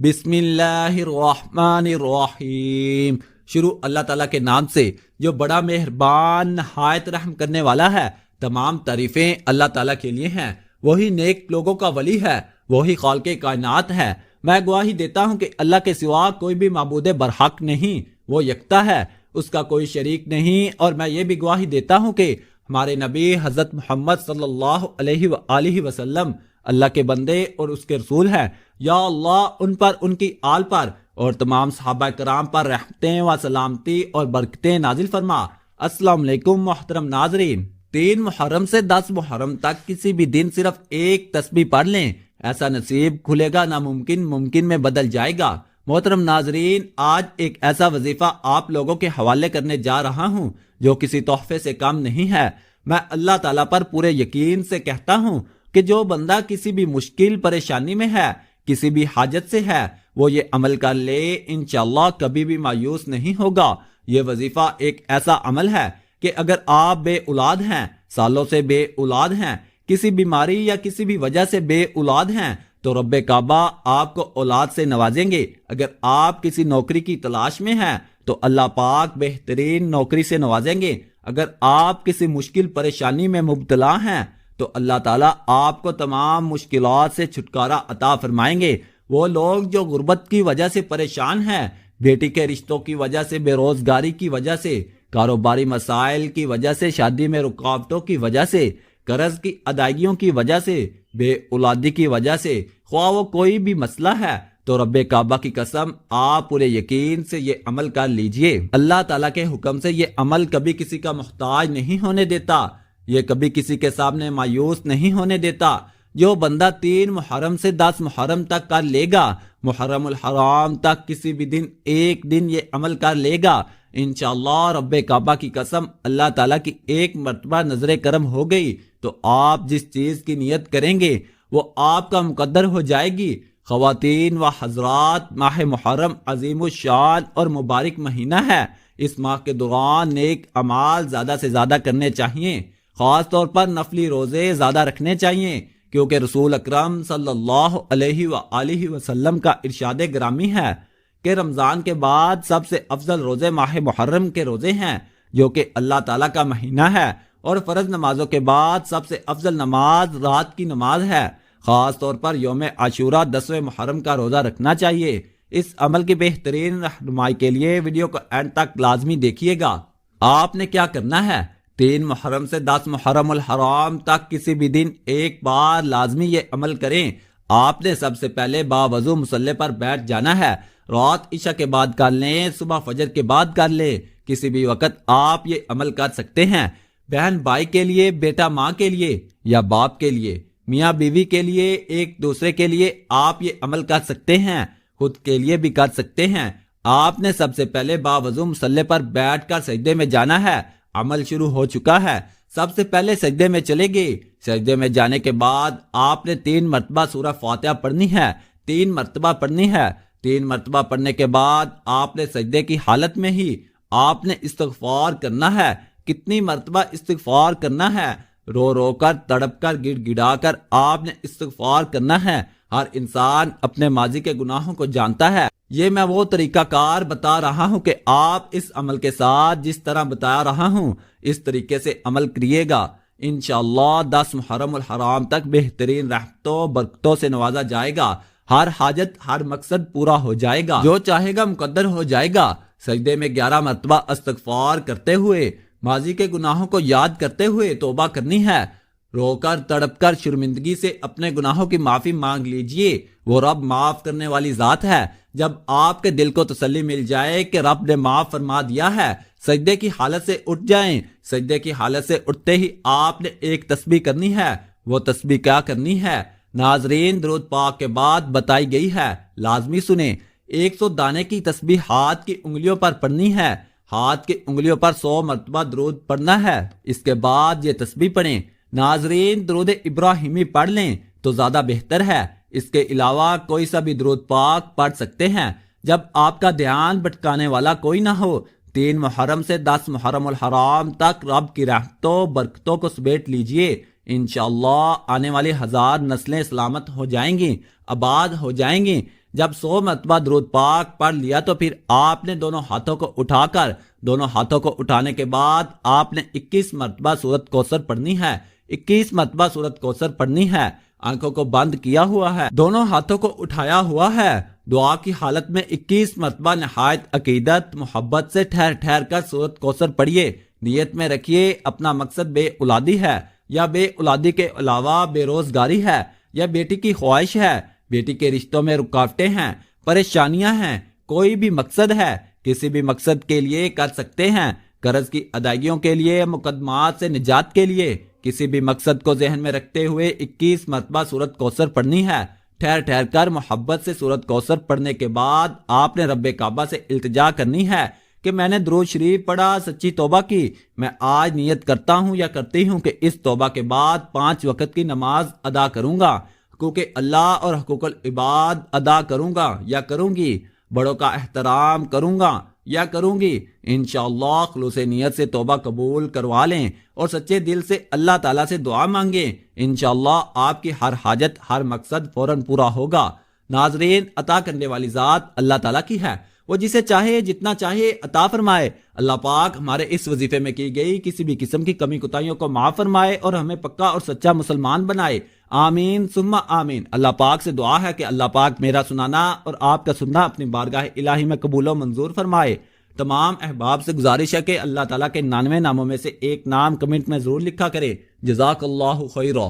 بسم اللہ الرحمن الرحیم۔ شروع اللہ تعالیٰ کے نام سے جو بڑا مہربان نہایت رحم کرنے والا ہے۔ تمام تعریفیں اللہ تعالیٰ کے لیے ہیں۔ وہی نیک لوگوں کا ولی ہے، وہی خالق کائنات ہے۔ میں گواہی دیتا ہوں کہ اللہ کے سوا کوئی بھی معبود برحق نہیں، وہ یکتا ہے، اس کا کوئی شریک نہیں۔ اور میں یہ بھی گواہی دیتا ہوں کہ ہمارے نبی حضرت محمد صلی اللہ علیہ وآلہ وسلم اللہ کے بندے اور اس کے رسول ہیں۔ یا اللہ ان پر، ان کی آل پر اور تمام صحابہ کرام پر رحمتیں و سلامتی اور برکتیں نازل فرما۔ السلام علیکم محترم ناظرین۔ 3 محرم سے 10 محرم تک کسی بھی دن صرف ایک تسبیح پڑھ لیں، ایسا نصیب کھلے گا، ناممکن ممکن میں بدل جائے گا۔ محترم ناظرین، آج ایک ایسا وظیفہ آپ لوگوں کے حوالے کرنے جا رہا ہوں جو کسی تحفے سے کم نہیں ہے۔ میں اللہ تعالیٰ پر پورے یقین سے کہتا ہوں کہ جو بندہ کسی بھی مشکل پریشانی میں ہے، کسی بھی حاجت سے ہے، وہ یہ عمل کر لے، انشاءاللہ کبھی بھی مایوس نہیں ہوگا۔ یہ وظیفہ ایک ایسا عمل ہے کہ اگر آپ بے اولاد ہیں، سالوں سے بے اولاد ہیں، کسی بیماری یا کسی بھی وجہ سے بے اولاد ہیں، تو رب کعبہ آپ کو اولاد سے نوازیں گے۔ اگر آپ کسی نوکری کی تلاش میں ہیں تو اللہ پاک بہترین نوکری سے نوازیں گے۔ اگر آپ کسی مشکل پریشانی میں مبتلا ہیں تو اللہ تعالیٰ آپ کو تمام مشکلات سے چھٹکارا عطا فرمائیں گے۔ وہ لوگ جو غربت کی وجہ سے پریشان ہیں، بیٹی کے رشتوں کی وجہ سے، بے روزگاری کی وجہ سے، کاروباری مسائل کی وجہ سے، شادی میں رکاوٹوں کی وجہ سے، قرض کی ادائیگیوں کی وجہ سے، بے اولادی کی وجہ سے، خواہ وہ کوئی بھی مسئلہ ہے، تو رب کعبہ کی قسم آپ پورے یقین سے یہ عمل کر لیجئے۔ اللہ تعالیٰ کے حکم سے یہ عمل کبھی کسی کا محتاج نہیں ہونے دیتا، یہ کبھی کسی کے سامنے مایوس نہیں ہونے دیتا۔ جو بندہ 3 محرم سے 10 محرم تک کر لے گا، محرم الحرام تک کسی بھی دن ایک دن یہ عمل کر لے گا، انشاءاللہ رب کعبہ کی قسم اللہ تعالیٰ کی ایک مرتبہ نظر کرم ہو گئی تو آپ جس چیز کی نیت کریں گے وہ آپ کا مقدر ہو جائے گی۔ خواتین و حضرات، ماہ محرم عظیم الشان اور مبارک مہینہ ہے۔ اس ماہ کے دوران نیک اعمال زیادہ سے زیادہ کرنے چاہیے، خاص طور پر نفلی روزے زیادہ رکھنے چاہیے، کیونکہ رسول اکرم صلی اللہ علیہ وآلہ وسلم کا ارشاد گرامی ہے کہ رمضان کے بعد سب سے افضل روزے ماہ محرم کے روزے ہیں، جو کہ اللہ تعالیٰ کا مہینہ ہے، اور فرض نمازوں کے بعد سب سے افضل نماز رات کی نماز ہے۔ خاص طور پر یوم عاشوراء 10ویں محرم کا روزہ رکھنا چاہیے۔ اس عمل کی بہترین رہنمائی کے لیے ویڈیو کو اینڈ تک لازمی دیکھیے گا۔ آپ نے کیا کرنا ہے؟ 3 محرم سے 10 محرم الحرام تک کسی بھی دن ایک بار لازمی یہ عمل کریں۔ آپ نے سب سے پہلے باوضو مصلی پر بیٹھ جانا ہے۔ رات عشاء کے بعد کر لیں، صبح فجر کے بعد کر لیں، کسی بھی وقت آپ یہ عمل کر سکتے ہیں۔ بہن بھائی کے لیے، بیٹا ماں کے لیے یا باپ کے لیے، میاں بیوی کے لیے، ایک دوسرے کے لیے آپ یہ عمل کر سکتے ہیں، خود کے لیے بھی کر سکتے ہیں۔ آپ نے سب سے پہلے باوضو مصلی پر بیٹھ کر سجدے میں جانا ہے۔ عمل شروع ہو چکا ہے۔ سب سے پہلے سجدے میں چلے گئے۔ سجدے میں جانے کے بعد آپ نے 3 مرتبہ سورہ فاتحہ پڑھنی ہے، 3 مرتبہ پڑھنی ہے۔ 3 مرتبہ پڑھنے کے بعد آپ نے سجدے کی حالت میں ہی آپ نے استغفار کرنا ہے۔ کتنی مرتبہ استغفار کرنا ہے؟ رو رو کر، تڑپ کر، گڑ گڑا کر آپ نے استغفار کرنا ہے۔ ہر انسان اپنے ماضی کے گناہوں کو جانتا ہے۔ یہ میں وہ طریقہ کار بتا رہا ہوں کہ آپ اس عمل کے ساتھ جس طرح بتا رہا ہوں اس طریقے سے عمل کریے گا۔ انشاءاللہ 10 محرم الحرام تک بہترین رحمتوں برکتوں سے نوازا جائے گا۔ ہر حاجت، ہر مقصد پورا ہو جائے گا، جو چاہے گا مقدر ہو جائے گا۔ سجدے میں 11 مرتبہ استغفار کرتے ہوئے، ماضی کے گناہوں کو یاد کرتے ہوئے توبہ کرنی ہے۔ رو کر، تڑپ کر، شرمندگی سے اپنے گناہوں کی معافی مانگ لیجئے۔ وہ رب معاف کرنے والی ذات ہے۔ جب آپ کے دل کو تسلی مل جائے کہ رب نے معاف فرما دیا ہے، سجدے کی حالت سے اٹھ جائیں۔ سجدے کی حالت سے اٹھتے ہی آپ نے ایک تسبیح کرنی ہے۔ وہ تسبیح کیا کرنی ہے؟ ناظرین، درود پاک کے بعد بتائی گئی ہے، لازمی سنیں۔ 100 دانے کی تسبیح ہاتھ کی انگلیوں پر پڑھنی ہے۔ ہاتھ کی انگلیوں پر 100 مرتبہ درود پڑھنا ہے۔ اس کے بعد یہ تسبیح پڑھیں۔ ناظرین، درود ابراہیمی پڑھ لیں تو زیادہ بہتر ہے۔ اس کے علاوہ کوئی سا بھی درود پاک پڑھ سکتے ہیں۔ جب آپ کا دھیان بھٹکانے والا کوئی نہ ہو، 3 محرم سے 10 محرم الحرام تک رب کی رحمتوں برکتوں کو سمیٹ لیجئے۔ انشاءاللہ آنے والی 1000 نسلیں سلامت ہو جائیں گی، آباد ہو جائیں گی۔ جب 100 مرتبہ درود پاک پڑھ لیا تو پھر آپ نے دونوں ہاتھوں کو اٹھا کر، دونوں ہاتھوں کو اٹھانے کے بعد آپ نے 21 مرتبہ سورۃ کوثر پڑھنی ہے، 21 مرتبہ سورۃ کوثر پڑھنی ہے۔ آنکھوں کو بند کیا ہوا ہے، دونوں ہاتھوں کو اٹھایا ہوا ہے، دعا کی حالت میں 21 مرتبہ نہایت عقیدت محبت سے ٹھہر ٹھہر کر سورۃ کوثر پڑھیے۔ نیت میں رکھیے اپنا مقصد بے اولادی ہے، یا بے اولادی کے علاوہ بے روزگاری ہے، یا بیٹی کی خواہش ہے، بیٹی کے رشتوں میں رکاوٹیں ہیں، پریشانیاں ہیں، کوئی بھی مقصد ہے، کسی بھی مقصد کے لیے کر سکتے ہیں، قرض کی ادائیگیوں کے لیے، مقدمات سے نجات کے لیے، کسی بھی مقصد کو ذہن میں رکھتے ہوئے 21 مرتبہ سورۃ کوثر پڑھنی ہے۔ ٹھہر ٹھہر کر محبت سے سورۃ کوثر پڑھنے کے بعد آپ نے رب کعبہ سے التجا کرنی ہے کہ میں نے درود شریف پڑھا، سچی توبہ کی، میں آج نیت کرتا ہوں یا کرتی ہوں کہ اس توبہ کے بعد 5 وقت کی نماز ادا کروں گا، حقوق اللہ اور حقوق العباد ادا کروں گا یا کروں گی، بڑوں کا احترام کروں گا یا کروں گی۔ انشاءاللہ خلوص نیت سے توبہ قبول کروا لیں اور سچے دل سے اللہ تعالیٰ سے دعا مانگیں، انشاءاللہ آپ کی ہر حاجت، ہر مقصد فوراً پورا ہوگا۔ ناظرین، عطا کرنے والی ذات اللہ تعالیٰ کی ہے، وہ جسے چاہے جتنا چاہے عطا فرمائے۔ اللہ پاک ہمارے اس وظیفے میں کی گئی کسی بھی قسم کی کمی کوتاہیوں کو معاف فرمائے اور ہمیں پکا اور سچا مسلمان بنائے، آمین ثم آمین۔ اللہ پاک سے دعا ہے کہ اللہ پاک میرا سنانا اور آپ کا سننا اپنی بارگاہ الہی میں قبول و منظور فرمائے۔ تمام احباب سے گزارش ہے کہ اللہ تعالیٰ کے 99 ناموں میں سے ایک نام کمنٹ میں ضرور لکھا کرے۔ جزاک اللہ خیرہ۔